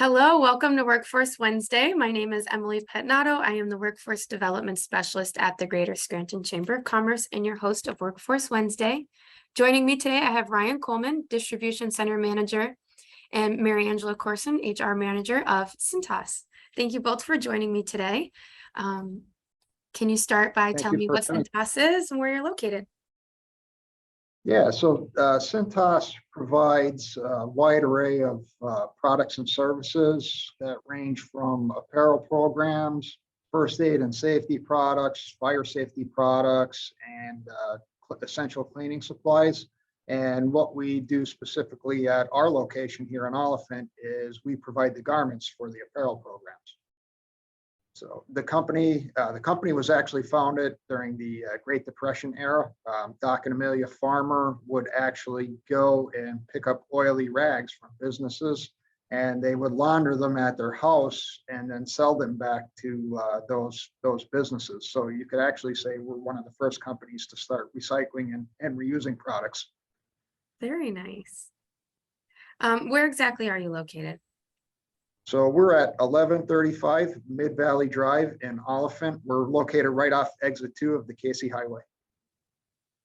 Hello, welcome to Workforce Wednesday. My name is Emily Petnato. I am the Workforce Development Specialist at the Greater Scranton Chamber of Commerce and your host of Workforce Wednesday. Joining me today, I have Ryan Coleman, Distribution Center Manager, and Mary Angela Corson, HR Manager of Cintas. Thank you both for joining me today. Can you start by telling me what Cintas is and where you're located? Yeah, so Cintas provides a wide array of products and services that range from apparel programs, first aid and safety products, fire safety products, and essential cleaning supplies. And what we do specifically at our location here in Olyphant is we provide the garments for the apparel programs. So the company was actually founded during the Great Depression era. Doc and Amelia Farmer would actually go and pick up oily rags from businesses, and they would launder them at their house and then sell them back to those businesses. So you could actually say we're one of the first companies to start recycling and reusing products. Very nice. Where exactly are you located? So we're at 1135 Mid-Valley Drive in Olyphant. We're located right off exit 2 of the Casey Highway.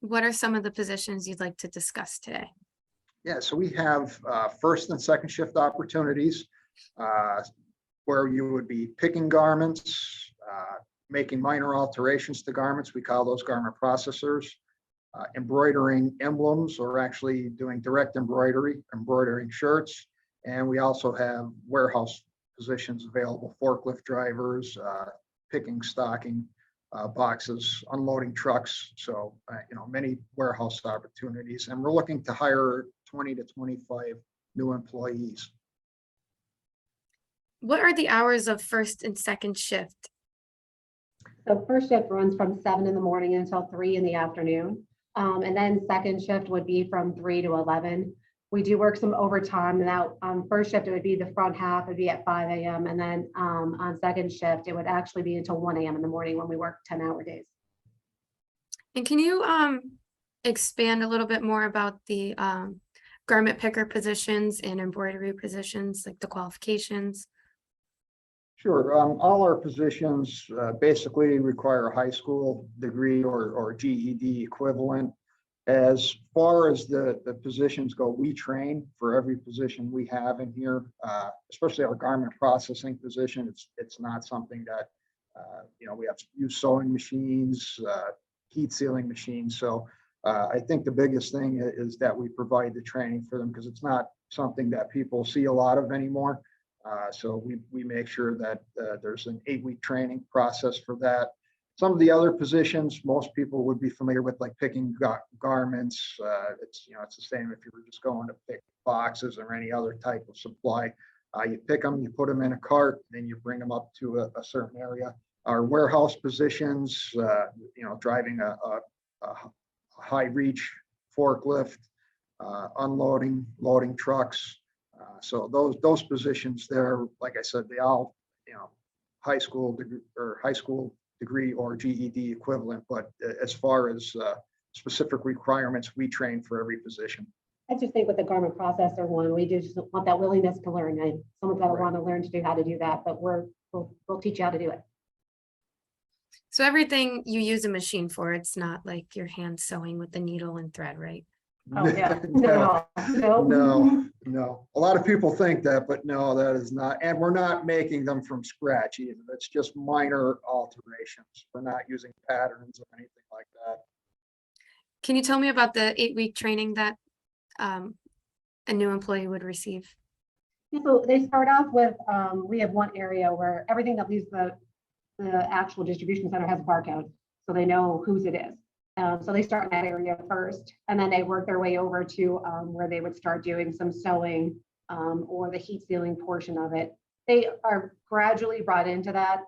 What are some of the positions you'd like to discuss today? Yeah, so we have first and second shift opportunities where you would be picking garments, making minor alterations to garments. We call those garment processors, embroidering emblems, or actually doing direct embroidering shirts. And we also have warehouse positions available, forklift drivers, picking, stocking boxes, unloading trucks. So, many warehouse opportunities. And we're looking to hire 20 to 25 new employees. What are the hours of first and second shift? So first shift runs from 7 in the morning until 3 in the afternoon. And then second shift would be from 3 to 11. We do work some overtime. Now, first shift, it would be the front half, it would be at 5 a.m. And then on second shift, it would actually be until 1 a.m. in the morning when we work 10-hour days. And can you expand a little bit more about the garment picker positions and embroidery positions, like the qualifications? Sure. All our positions basically require a high school degree or GED equivalent. As far as the positions go, we train for every position we have in here, especially our garment processing position. It's not something that, we have to use sewing machines, heat sealing machines. So I think the biggest thing is that we provide the training for them because it's not something that people see a lot of anymore. So we make sure that there's an 8-week training process for that. Some of the other positions, most people would be familiar with, like picking garments. It's the same if you were just going to pick boxes or any other type of supply. You pick them, you put them in a cart, then you bring them up to a certain area. Our warehouse positions, driving a high reach forklift, unloading, loading trucks. So those positions there, like I said, they all, high school degree or GED equivalent, but as far as specific requirements, we train for every position. I just think with the garment processor one, we do just want that willingness to learn. And someone's got to want to learn to do how to do that, but we'll teach you how to do it. So everything you use a machine for, it's not like your hand sewing with the needle and thread, right? Oh, yeah. No. A lot of people think that, but no, that is not. And we're not making them from scratch either. It's just minor alterations. We're not using patterns or anything like that. Can you tell me about the 8-week training that a new employee would receive? So they start off with, we have one area where everything that leaves the actual distribution center has a barcode, so they know whose it is. So they start in that area first, and then they work their way over to where they would start doing some sewing or the heat sealing portion of it. They are gradually brought into that.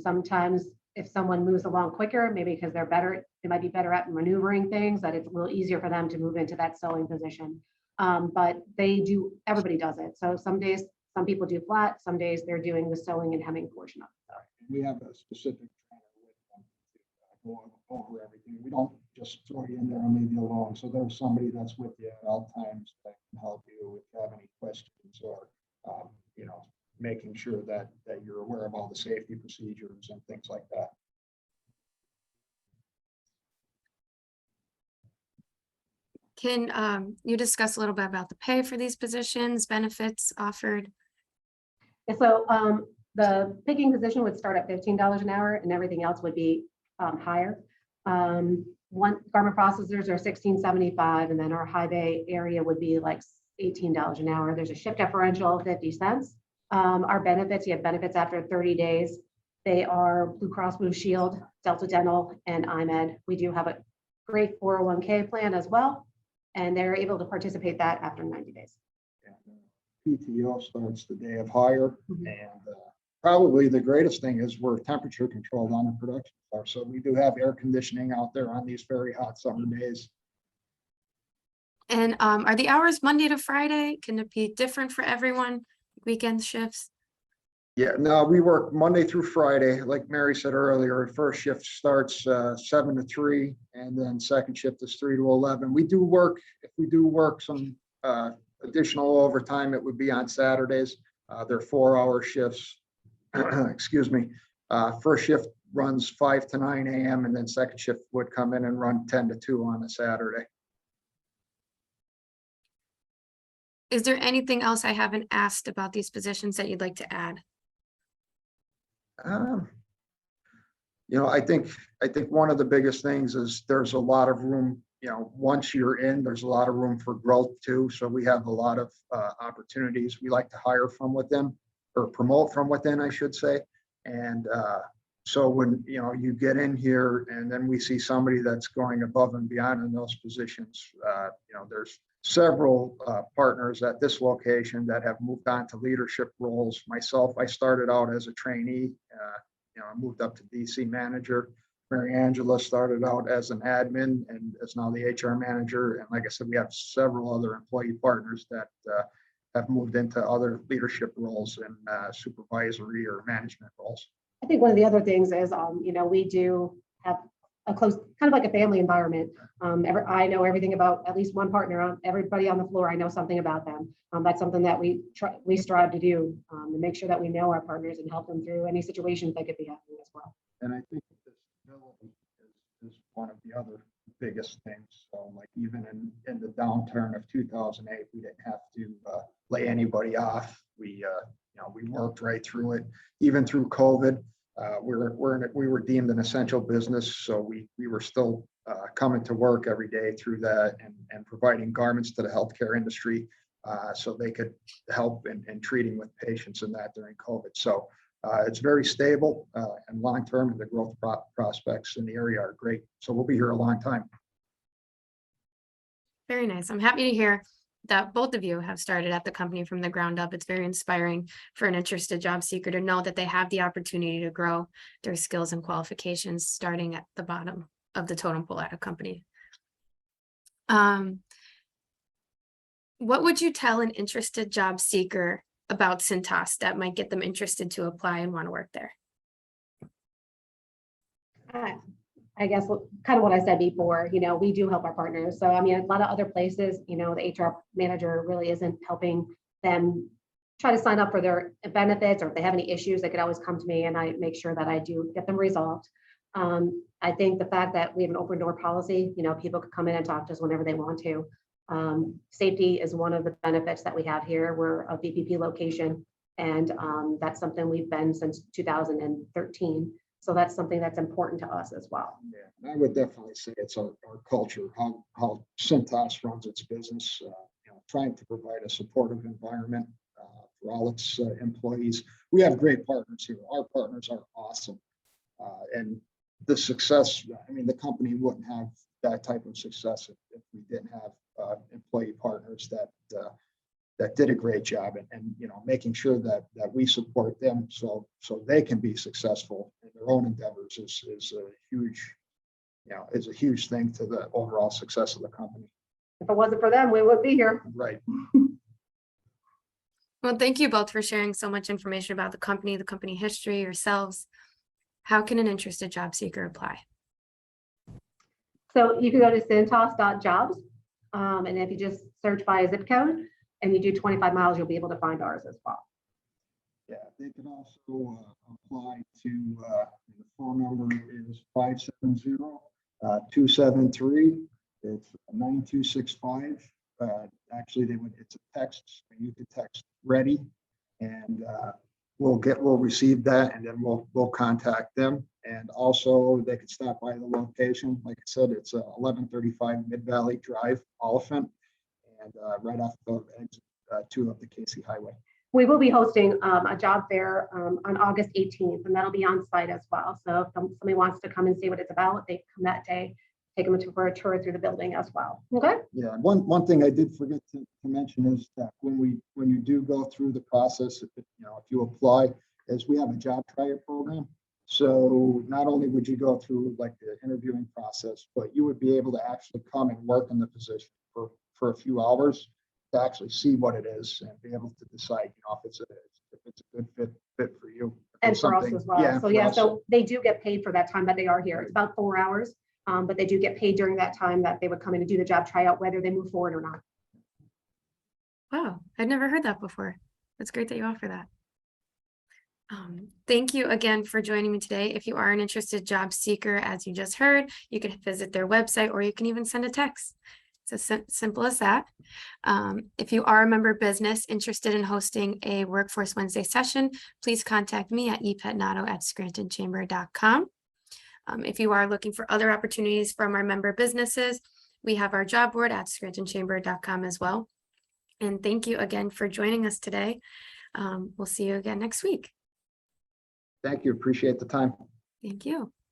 Sometimes if someone moves along quicker, maybe because they might be better at maneuvering things, that it's a little easier for them to move into that sewing position. But everybody does it. So some days, some people do flat, some days they're doing the sewing and hemming portion of it. We have a specific trainer with them to go over everything. We don't just throw you in there and leave you alone. So there's somebody that's with you at all times that can help you if you have any questions or making sure that you're aware of all the safety procedures and things like that. Can you discuss a little bit about the pay for these positions, benefits offered? And so the picking position would start at $15 an hour and everything else would be higher. One garment processors are $16.75, and then our high bay area would be like $18 an hour. There's a shift differential of 50 cents. Our benefits, you have benefits after 30 days. They are Blue Cross Blue Shield, Delta Dental, and IMED. We do have a great 401k plan as well, and they're able to participate that after 90 days. PTO starts the day of hire, Mhm. and probably the greatest thing is we're temperature controlled on the production floor. So we do have air conditioning out there on these very hot summer days. And are the hours Monday to Friday? Can it be different for everyone? Weekend shifts? Yeah, no, we work Monday through Friday. Like Mary said earlier, first shift starts 7 to 3, and then second shift is 3 to 11. We do work, if we do work some additional overtime, it would be on Saturdays. They're 4-hour shifts. Excuse me. First shift runs 5 to 9 a.m. and then second shift would come in and run 10 to 2 on a Saturday. Is there anything else I haven't asked about these positions that you'd like to add? I think one of the biggest things is there's a lot of room. Once you're in, there's a lot of room for growth too. So we have a lot of opportunities. We like to hire from within, or promote from within, I should say. And so when you get in here and then we see somebody that's going above and beyond in those positions, there's several partners at this location that have moved on to leadership roles. Myself, I started out as a trainee. I moved up to DC manager. Mary Angela started out as an admin and is now the HR manager. And like I said, we have several other employee partners that have moved into other leadership roles and supervisory or management roles. I think one of the other things is, we do have a close, kind of like a family environment. I know everything about at least one partner. Everybody on the floor, I know something about them. That's something that we strive to do, to make sure that we know our partners and help them through any situations that could be happening as well. And I think this stability is one of the other biggest things. So like even in the downturn of 2008, we didn't have to lay anybody off. We worked right through it. Even through COVID, we were deemed an essential business, so we were still coming to work every day through that and providing garments to the healthcare industry, so they could help in treating with patients and that during COVID. So it's very stable and long term, and the growth prospects in the area are great. So we'll be here a long time. Very nice. I'm happy to hear that both of you have started at the company from the ground up. It's very inspiring for an interested job seeker to know that they have the opportunity to grow their skills and qualifications starting at the bottom of the totem pole at a company. What would you tell an interested job seeker about Cintas that might get them interested to apply and want to work there? I guess kind of what I said before, we do help our partners. So, I mean, a lot of other places, the HR manager really isn't helping them try to sign up for their benefits, or if they have any issues, they could always come to me and I make sure that I do get them resolved. I think the fact that we have an open door policy, people could come in and talk to us whenever they want to. Safety is one of the benefits that we have here. We're a VPP location, and that's something we've been since 2013. So that's something that's important to us as well. Yeah, I would definitely say it's our culture, how Cintas runs its business, trying to provide a supportive environment for all its employees. We have great partners here. Our partners are awesome. And the success, the company wouldn't have that type of success if we didn't have employee partners that did a great job, and making sure that we support them so they can be successful in their own endeavors is a huge thing to the overall success of the company. If it wasn't for them, we wouldn't be here. Right. Well, thank you both for sharing so much information about the company history, yourselves. How can an interested job seeker apply? So you can go to cintas.jobs, and if you just search by a zip code and you do 25 miles, you'll be able to find ours as well. Yeah, they can also apply to, the phone number is 570-273. It's 9265. Actually, it's a text, and you can text ready, and we'll receive that, and then we'll contact them. And also they could stop by the location. Like I said, it's 1135 Mid Valley Drive, Olyphant, and right off the exit 2 of the Casey Highway. We will be hosting a job fair on August 18th, and that'll be on site as well. So if somebody wants to come and see what it's about, they can come that day, take them for a tour through the building as well. Okay. Yeah, one thing I did forget to mention is that when you do go through the process, if you apply, is we have a job tryout program. So not only would you go through like the interviewing process, but you would be able to actually come and work in the position for a few hours to actually see what it is and be able to decide, if it's a good fit for you. And for us as well. Yeah, So yeah, so they do get paid for that time that they are here. It's about 4 hours, but they do get paid during that time that they would come in and do the job tryout, whether they move forward or not. Wow, I'd never heard that before. That's great that you offer that. Thank you again for joining me today. If you are an interested job seeker, as you just heard, you can visit their website, or you can even send a text. It's as simple as that. If you are a member business interested in hosting a Workforce Wednesday session, please contact me at epetnato@scrantonchamber.com. If you are looking for other opportunities from our member businesses, we have our job board at scrantonchamber.com as well. And thank you again for joining us today. We'll see you again next week. Thank you. Appreciate the time. Thank you.